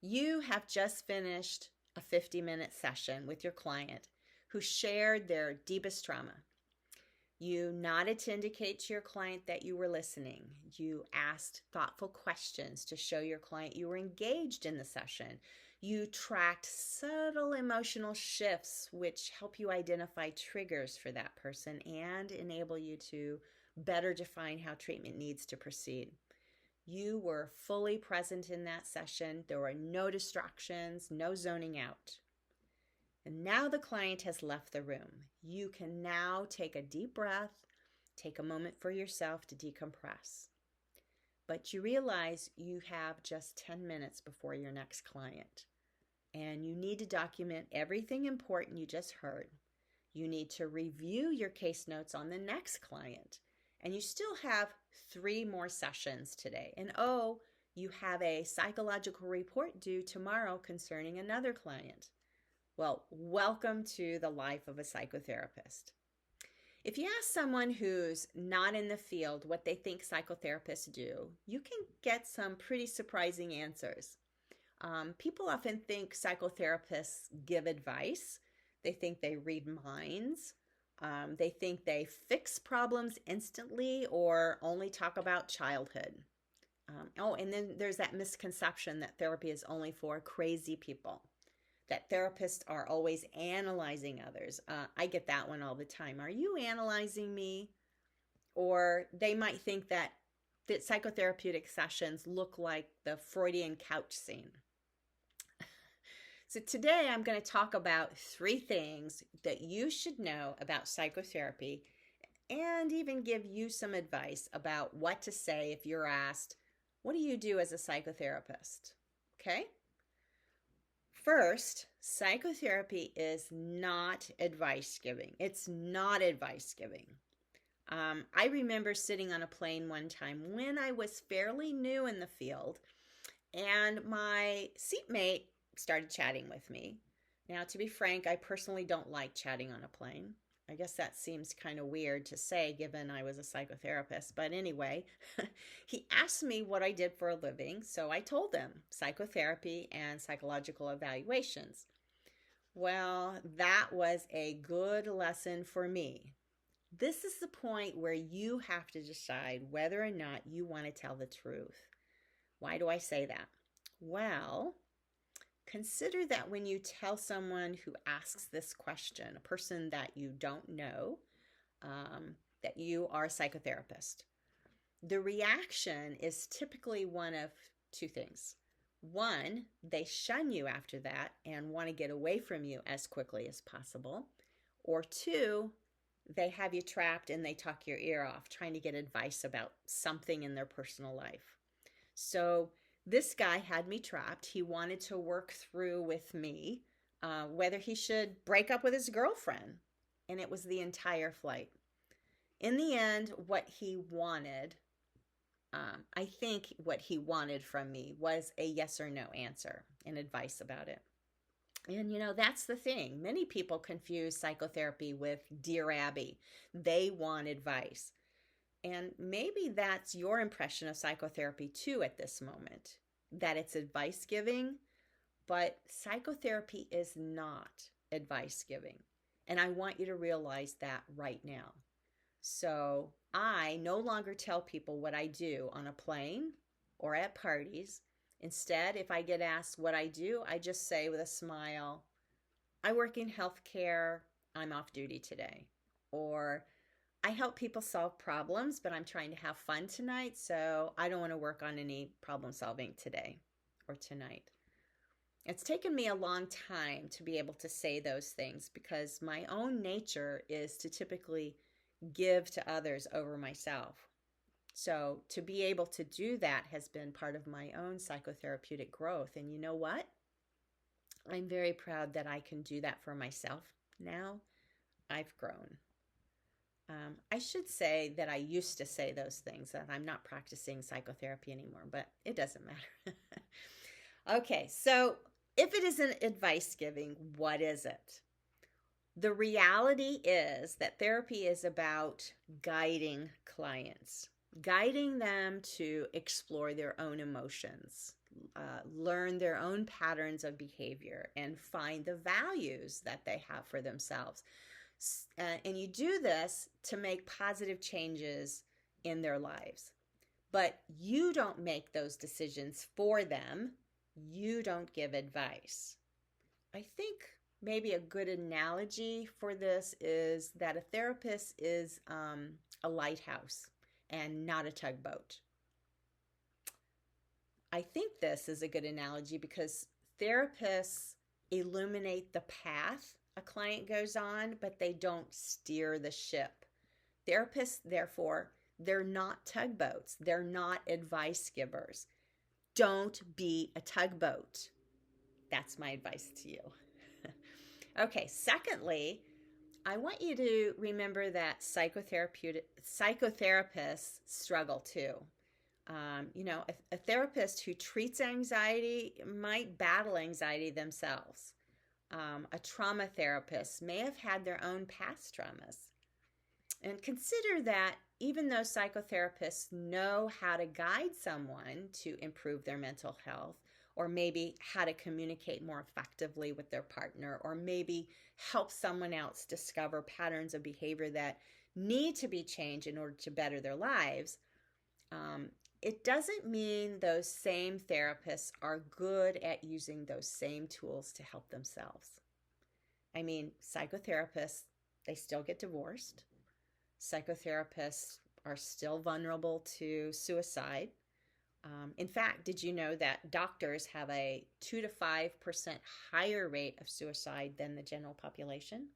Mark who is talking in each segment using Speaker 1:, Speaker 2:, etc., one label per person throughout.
Speaker 1: You have just finished a 50-minute session with your client who shared their deepest trauma. You nodded to indicate to your client that you were listening. You asked thoughtful questions to show your client you were engaged in the session. You tracked subtle emotional shifts which help you identify triggers for that person and enable you to better define how treatment needs to proceed. You were fully present in that session. There were no distractions, no zoning out. And now the client has left the room. You can now take a deep breath, take a moment for yourself to decompress. But you realize you have just 10 minutes before your next client. And you need to document everything important you just heard. You need to review your case notes on the next client. And you still have 3 more sessions today. And you have a psychological report due tomorrow concerning another client. Well, welcome to the life of a psychotherapist. If you ask someone who's not in the field what they think psychotherapists do, you can get some pretty surprising answers. People often think psychotherapists give advice. They think they read minds. They think they fix problems instantly or only talk about childhood. And then there's that misconception that therapy is only for crazy people, that therapists are always analyzing others. I get that one all the time. Are you analyzing me? Or they might think that psychotherapeutic sessions look like the Freudian couch scene. So today I'm going to talk about 3 things that you should know about psychotherapy and even give you some advice about what to say if you're asked, what do you do as a psychotherapist? Okay? First, psychotherapy is not advice giving. It's not advice giving. I remember sitting on a plane one time when I was fairly new in the field, and my seatmate started chatting with me. Now, to be frank, I personally don't like chatting on a plane. I guess that seems kind of weird to say given I was a psychotherapist. But anyway, he asked me what I did for a living. So I told him psychotherapy and psychological evaluations. Well, that was a good lesson for me. This is the point where you have to decide whether or not you want to tell the truth. Why do I say that? Well, consider that when you tell someone who asks this question, a person that you don't know, that you are a psychotherapist, the reaction is typically one of 2 things. One, they shun you after that and want to get away from you as quickly as possible. Or 2, they have you trapped and they talk your ear off, trying to get advice about something in their personal life. So this guy had me trapped. He wanted to work through with me whether he should break up with his girlfriend. And it was the entire flight. In the end, what he wanted, I think what he wanted from me was a yes or no answer and advice about it. And that's the thing. Many people confuse psychotherapy with Dear Abby. They want advice. And maybe that's your impression of psychotherapy too at this moment, that it's advice giving, but psychotherapy is not advice giving. And I want you to realize that right now. So I no longer tell people what I do on a plane or at parties. Instead, if I get asked what I do, I just say with a smile, I work in healthcare, I'm off duty today. Or I help people solve problems, but I'm trying to have fun tonight, so I don't want to work on any problem solving today or tonight. It's taken me a long time to be able to say those things because my own nature is to typically give to others over myself. So to be able to do that has been part of my own psychotherapeutic growth. And you know what? I'm very proud that I can do that for myself now. I've grown. I should say that I used to say those things, that I'm not practicing psychotherapy anymore, but it doesn't matter. Okay, so if it isn't advice giving, what is it? The reality is that therapy is about guiding clients. guiding them to explore their own emotions, learn their own patterns of behavior, and find the values that they have for themselves. And you do this to make positive changes in their lives. But you don't make those decisions for them. You don't give advice. I think maybe a good analogy for this is that a therapist is a lighthouse and not a tugboat. I think this is a good analogy because therapists illuminate the path a client goes on, but they don't steer the ship. Therapists, therefore, they're not tugboats. They're not advice givers. Don't be a tugboat. That's my advice to you. Okay, secondly, I want you to remember that psychotherapists struggle too. A therapist who treats anxiety might battle anxiety themselves. A trauma therapist may have had their own past traumas. And consider that even though psychotherapists know how to guide someone to improve their mental health, or maybe how to communicate more effectively with their partner, or maybe help someone else discover patterns of behavior that need to be changed in order to better their lives, it doesn't mean those same therapists are good at using those same tools to help themselves. I mean, psychotherapists, they still get divorced. Psychotherapists are still vulnerable to suicide. In fact, did you know that doctors have a 2 to 5% higher rate of suicide than the general population?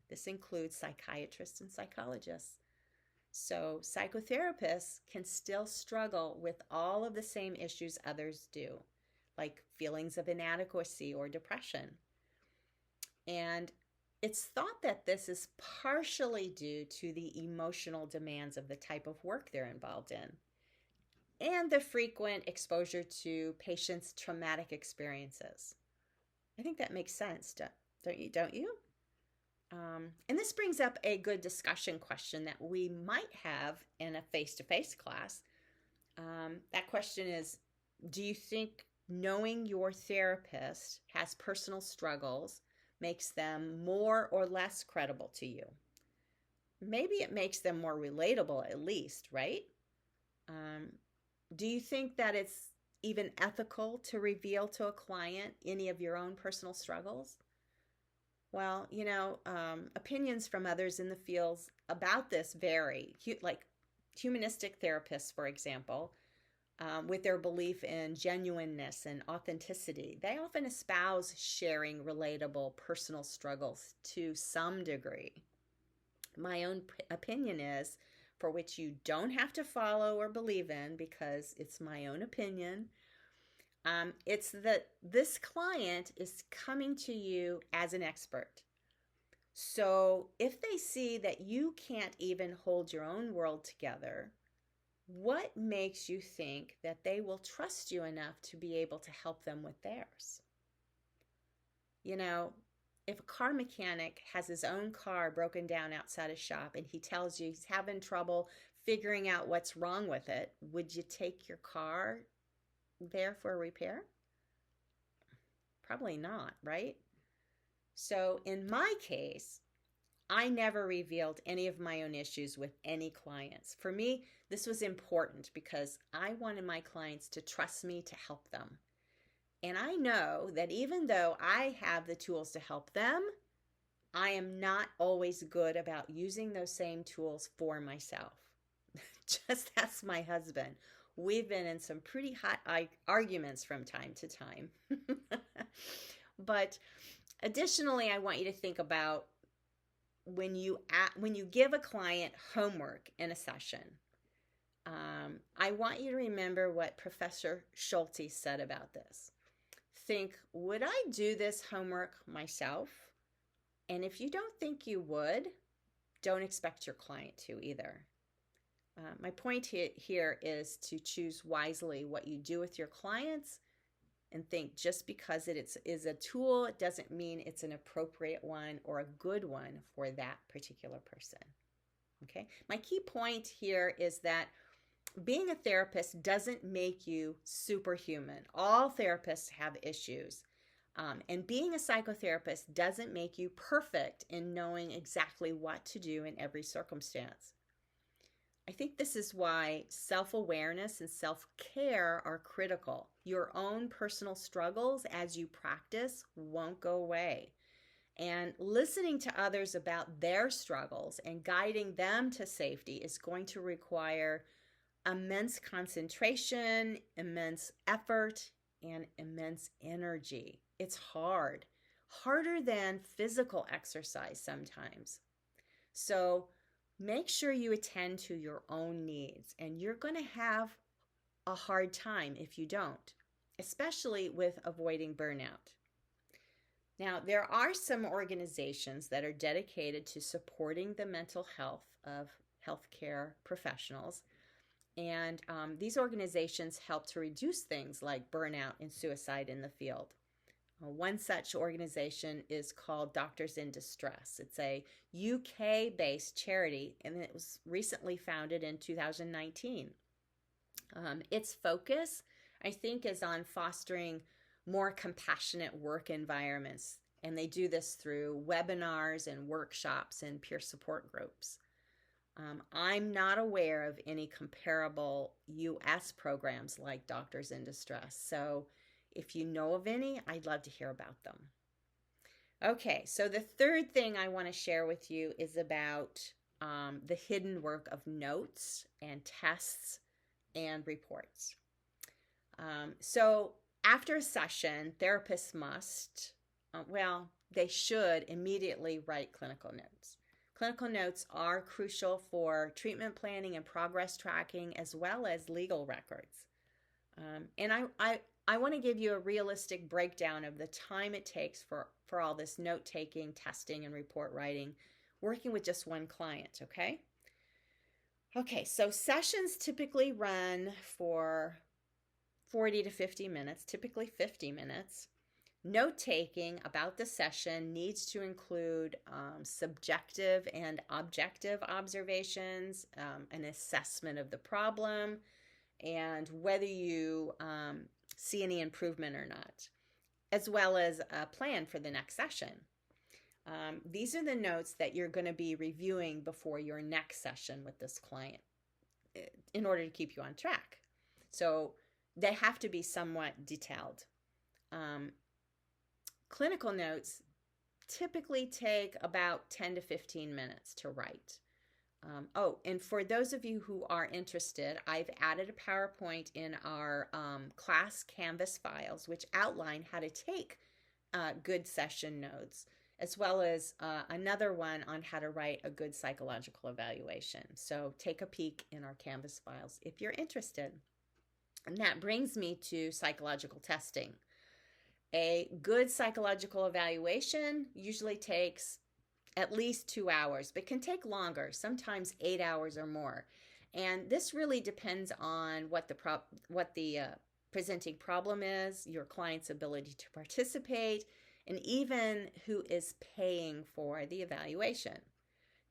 Speaker 1: This includes psychiatrists and psychologists. So psychotherapists can still struggle with all of the same issues others do, like feelings of inadequacy or depression. And it's thought that this is partially due to the emotional demands of the type of work they're involved in and the frequent exposure to patients' traumatic experiences. I think that makes sense, don't you? And this brings up a good discussion question that we might have in a face-to-face class. That question is, do you think knowing your therapist has personal struggles makes them more or less credible to you? Maybe it makes them more relatable at least, right? Do you think that it's even ethical to reveal to a client any of your own personal struggles? Well, opinions from others in the fields about this vary. Like humanistic therapists, for example, with their belief in genuineness and authenticity, they often espouse sharing relatable personal struggles to some degree. My own opinion is, for which you don't have to follow or believe in because it's my own opinion, it's that this client is coming to you as an expert. So if they see that you can't even hold your own world together, what makes you think that they will trust you enough to be able to help them with theirs? If a car mechanic has his own car broken down outside a shop and he tells you he's having trouble figuring out what's wrong with it, would you take your car there for a repair? Probably not, right? So in my case, I never revealed any of my own issues with any clients. For me, this was important because I wanted my clients to trust me to help them. And I know that even though I have the tools to help them, I am not always good about using those same tools for myself. Just ask my husband. We've been in some pretty hot arguments from time to time. But additionally, I want you to think about when you give a client homework in a session. I want you to remember what Professor Sholty said about this. Think, would I do this homework myself? And if you don't think you would, don't expect your client to either. My point here is to choose wisely what you do with your clients and think just because it is a tool, it doesn't mean it's an appropriate one or a good one for that particular person. Okay? My key point here is that being a therapist doesn't make you superhuman. All therapists have issues. And being a psychotherapist doesn't make you perfect in knowing exactly what to do in every circumstance. I think this is why self-awareness and self-care are critical. Your own personal struggles as you practice won't go away. And listening to others about their struggles and guiding them to safety is going to require immense concentration, immense effort, and immense energy. It's hard, harder than physical exercise sometimes. So make sure you attend to your own needs, and you're going to have a hard time if you don't, especially with avoiding burnout. Now, there are some organizations that are dedicated to supporting the mental health of healthcare professionals. And these organizations help to reduce things like burnout and suicide in the field. One such organization is called Doctors in Distress. It's a UK-based charity, and it was recently founded in 2019. Its focus, I think, is on fostering more compassionate work environments, and they do this through webinars and workshops and peer support groups. I'm not aware of any comparable US programs like Doctors in Distress, so if you know of any, I'd love to hear about them. Okay, so the third thing I want to share with you is about the hidden work of notes and tests and reports. So after a session, therapists must, they should immediately write clinical notes. Clinical notes are crucial for treatment planning and progress tracking, as well as legal records. And I want to give you a realistic breakdown of the time it takes for all this note-taking, testing, and report writing, working with just one client, okay? Okay, so sessions typically run for 40 to 50 minutes, typically 50 minutes. Note-taking about the session needs to include subjective and objective observations, an assessment of the problem, and whether you see any improvement or not, as well as a plan for the next session. These are the notes that you're going to be reviewing before your next session with this client in order to keep you on track. So they have to be somewhat detailed. Clinical notes typically take about 10 to 15 minutes to write. And for those of you who are interested, I've added a PowerPoint in our class Canvas files, which outline how to take good session notes, as well as another one on how to write a good psychological evaluation. So take a peek in our Canvas files if you're interested. And that brings me to psychological testing. A good psychological evaluation usually takes at least 2 hours, but can take longer, sometimes 8 hours or more. And this really depends on what the presenting problem is, your client's ability to participate, and even who is paying for the evaluation.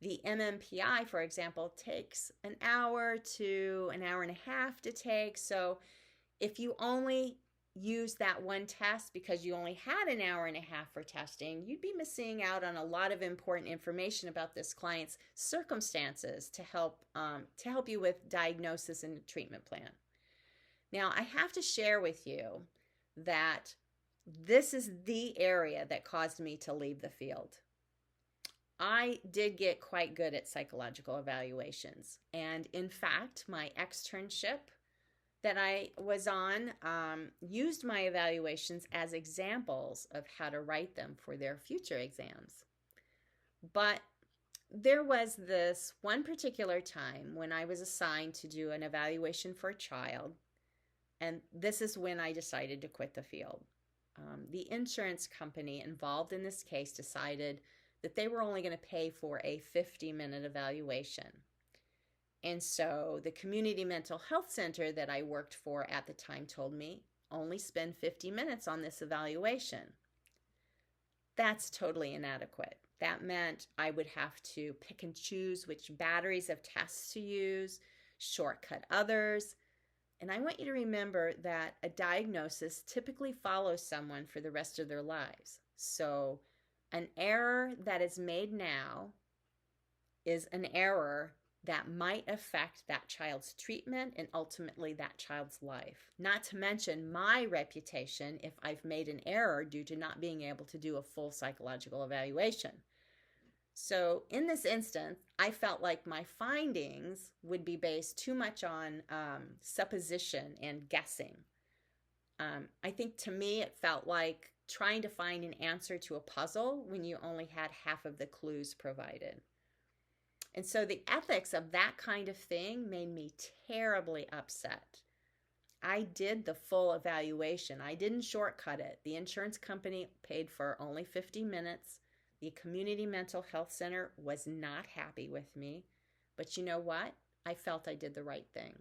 Speaker 1: The MMPI, for example, takes an hour to an hour and a half to take. So if you only use that one test because you only had an hour and a half for testing, you'd be missing out on a lot of important information about this client's circumstances to help you with diagnosis and treatment plan. Now, I have to share with you that this is the area that caused me to leave the field. I did get quite good at psychological evaluations, and in fact, my externship that I was on used my evaluations as examples of how to write them for their future exams. But there was this one particular time when I was assigned to do an evaluation for a child, and this is when I decided to quit the field. The insurance company involved in this case decided that they were only going to pay for a 50-minute evaluation. And so the community mental health center that I worked for at the time told me, only spend 50 minutes on this evaluation. That's totally inadequate. That meant I would have to pick and choose which batteries of tests to use, shortcut others. And I want you to remember that a diagnosis typically follows someone for the rest of their lives. So an error that is made now is an error that might affect that child's treatment and ultimately that child's life. Not to mention my reputation if I've made an error due to not being able to do a full psychological evaluation. So in this instance, I felt like my findings would be based too much on supposition and guessing. I think to me, it felt like trying to find an answer to a puzzle when you only had half of the clues provided. And so the ethics of that kind of thing made me terribly upset. I did the full evaluation. I didn't shortcut it. The insurance company paid for only 50 minutes. The community mental health center was not happy with me. But you know what? I felt I did the right thing.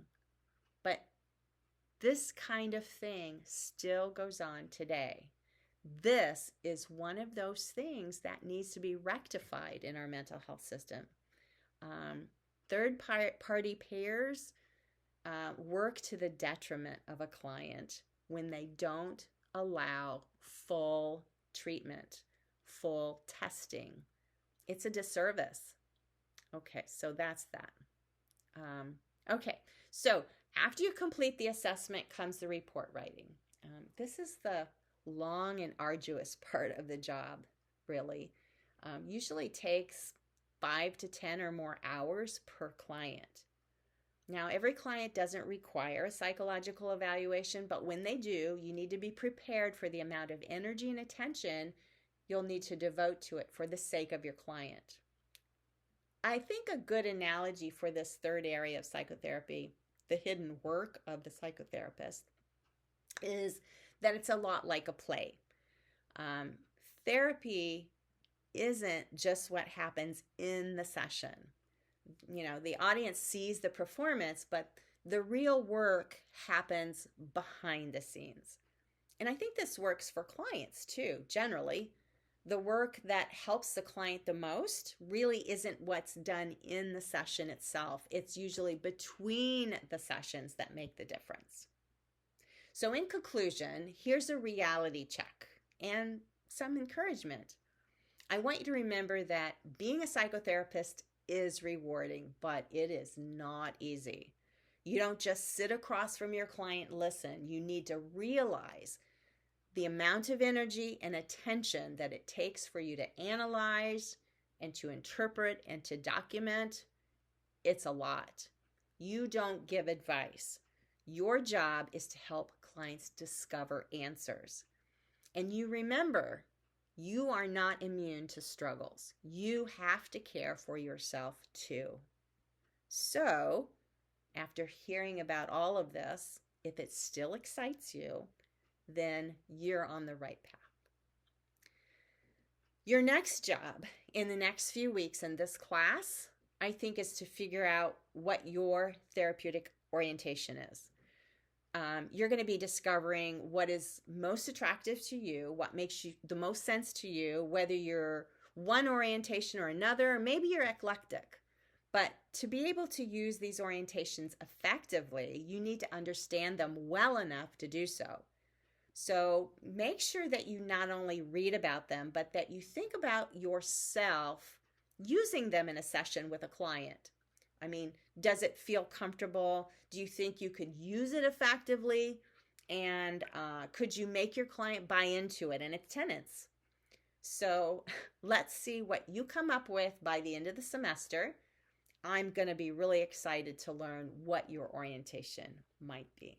Speaker 1: But this kind of thing still goes on today. This is one of those things that needs to be rectified in our mental health system. Third-party payers work to the detriment of a client when they don't allow full treatment, full testing. It's a disservice. Okay, so that's that. Okay, so after you complete the assessment comes the report writing. This is the long and arduous part of the job, really. Usually takes 5 to 10 or more hours per client. Now, every client doesn't require a psychological evaluation, but when they do, you need to be prepared for the amount of energy and attention you'll need to devote to it for the sake of your client. I think a good analogy for this third area of psychotherapy, the hidden work of the psychotherapist, is that it's a lot like a play. Therapy isn't just what happens in the session. You know, the audience sees the performance, but the real work happens behind the scenes. And I think this works for clients too, generally. The work that helps the client the most really isn't what's done in the session itself. It's usually between the sessions that make the difference. So in conclusion, here's a reality check and some encouragement. I want you to remember that being a psychotherapist is rewarding, but it is not easy. You don't just sit across from your client and listen. You need to realize the amount of energy and attention that it takes for you to analyze and to interpret and to document. It's a lot. You don't give advice. Your job is to help clients discover answers. And you remember, you are not immune to struggles. You have to care for yourself too. So, after hearing about all of this, if it still excites you, then you're on the right path. Your next job in the next few weeks in this class, I think, is to figure out what your therapeutic orientation is. You're going to be discovering what is most attractive to you, what makes you the most sense to you, whether you're one orientation or another, or maybe you're eclectic. But to be able to use these orientations effectively, you need to understand them well enough to do so. So make sure that you not only read about them, but that you think about yourself using them in a session with a client. I mean, does it feel comfortable? Do you think you could use it effectively? And could you make your client buy into it and its tenets? So let's see what you come up with by the end of the semester. I'm going to be really excited to learn what your orientation might be.